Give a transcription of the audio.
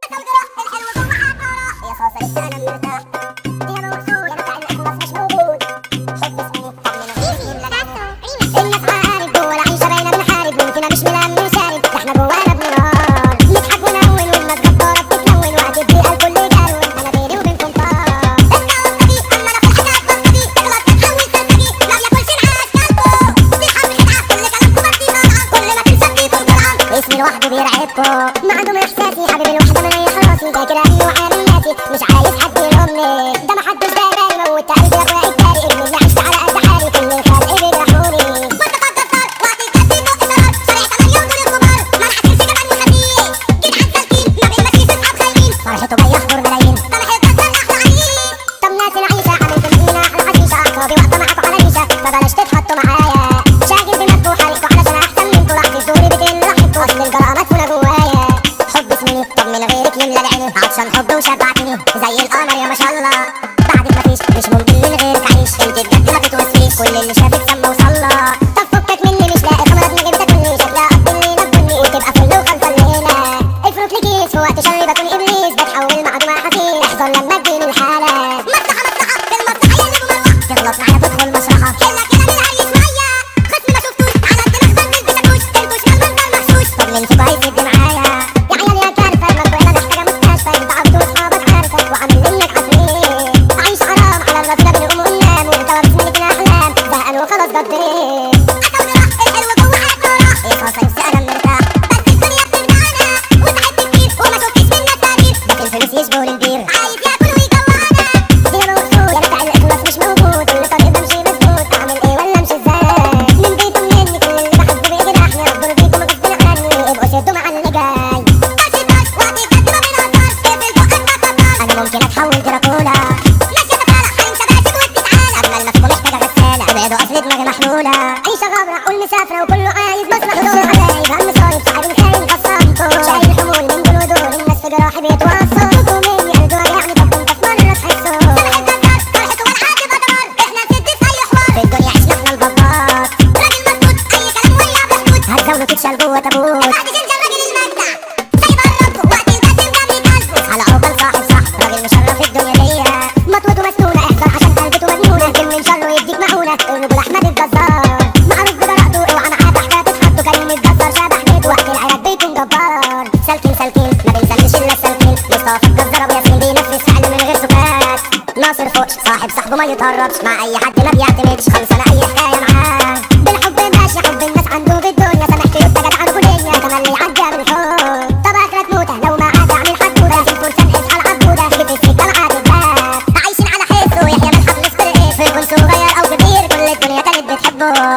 يا صاصة لسه انا مرتاح فيها موصول انا فعلا اخلص مش موجود حب اسمي الناس عارف جوا العيشة باينة بنحارب مين فينا مش ملام شارب احنا جوانا بنار نضحك ونهون والناس جبارة بتتلون وهتدي الكل جارون انا بيني وبينكم طار اما انا في الحاجات بطبي تغلط تتحول تنتجي ما بياكلش نعاس كلبه في حب خدعة كل كلامكم بطيء كل ما تنسى فيه طرقان اسمي لوحده بيرعبكم ما عندهم احساسي حبيبي الوحدة من اي حراسي فاكر انه عامل ناسي مش عايز حد يلومني ده محدش داري موت قلبي يا اخويا التاري ابني اللي عشت على قد حالي كل الخلق بيجرحوني كنت بتكسر وقت الجد فوق الدرار شريح 8 ودول الكبار ما انا حاسس كمان خفيف جدعان سالكين ما بين مسيس اصحاب خاينين فرحته جاي يحضر ملايين سامح يتكسر احلى عيين طب ناسي العيشة عملت فينا على حشيشة اعصابي وقت معاكوا على ريشة فبلاش تتحطوا معايا شاغل دماغكوا وحريقكوا علشان احسن منكوا راح تزوري بتقل راحتكوا اصل الجرأة مدفونة جوايا حب اسمي طب من غيرك يملى العيني عطشان حب وشبعتني زي القمر يا ما شاء الله بعدك مفيش مش ممكن من غيرك اعيش انت بجد ما تتوصفيش كل اللي شافك سما وصلى طب فكك مني مش لاقي خمرة دماغي بتاكلني شكلها قد اللي نبني وتبقى فل وخلصة الليلة الفروت لكيس في وقت شري بكون ابليس بتحول معدوم حسين احذر لما تجيني الحالة مصلحة في المصلحة يا اللي بمروح تغلط معايا تدخل مشرحة كلها كده بالعريس معايا خصمي ما شفتوش على الدماغ بنزل بشاكوش تنكوش كالمنظر محشوش طب مين فيكوا هيسد معايا يا عيال يا كارثة المنطقة انا محتاجة مستشفى انت عبد واصحابك عارفة وعامل منك عفريت عايش حرام على الرصيدة بنقوم وننام وانت واقف منك الاحلام زهقان وخلاص قدرت الحلو جوه حياتنا يا خاصة نفسي انا مرتاح بس الدنيا بتخدعنا وتعبت كتير وما شفتش منا تغيير ده في الفلوس يشبه البير عايز ياكل ويجوعنا دي موصول يا بتاع الاخلاص مش موجود كل طريق بمشي مسدود اعمل ايه ولا امشي ازاي من بيته مني كل اللي بحبه بيجرحني ربنا فيكم غصب عني ابقوا شدوا مع اللي جاي وقت بجد ما بنهزرش اقفل بقك ما تهزرش انا ممكن اتحول دراكولا ماشية بفرح حريم شباشب وبتتعالى اجمل ما فيكم محتاجة غسالة ابعدوا اصل دماغي محلولة عيشة غابرة والمسافرة وكله عايز مصلحة دول حبايب هم صايب صاحب الخاين خصمته شايل الحمول من دول ودول الناس في جراحي بيتوصوا تطلبوا مني قلبي وجعني طب انت في مرة تحسوا سامح الجزار فرحته والعادي بضرار احنا نسد في اي حوار في الدنيا عشنا احنا البطاط راجل مظبوط اي كلام ويا بحدود هتزاوله تتشال جوه تابوت بعد جنجل راجل المجدع سايب الرب وقت الجسم جنبي كلبه على عقل صاحب راجل مشرف الدنيا دي مطوته مسنونة احذر عشان قلبته مجنونة كل من شره يديك مهونة الرجل احمد الجزار معروف بجرأته اوعى معاه تحكى تتحطه كريم الجزار شبح بيته وقت العراق بيكون جبار سالكين ما بنسلمش الا السالكين مصطفى الجزار ابو ياسين بينفذ فعل من غير سكات ناصر فوقش صاحب صاحبه ما يتهربش مع اي حد ما بيعتمدش خلصانة اي حكاية معاه بالحب ماشي حب الناس عنده في الدنيا سامحت له اتجت عنه كلية كمان اللي عدى بالحب طب اكلك موتة لو ما عاد اعمل حدودة لازم فرسان اصحى العبودة تيجي في السكة العادة عايشين على حسه ويحيى من حبل في الكون صغير او كبير كل الدنيا كانت بتحبه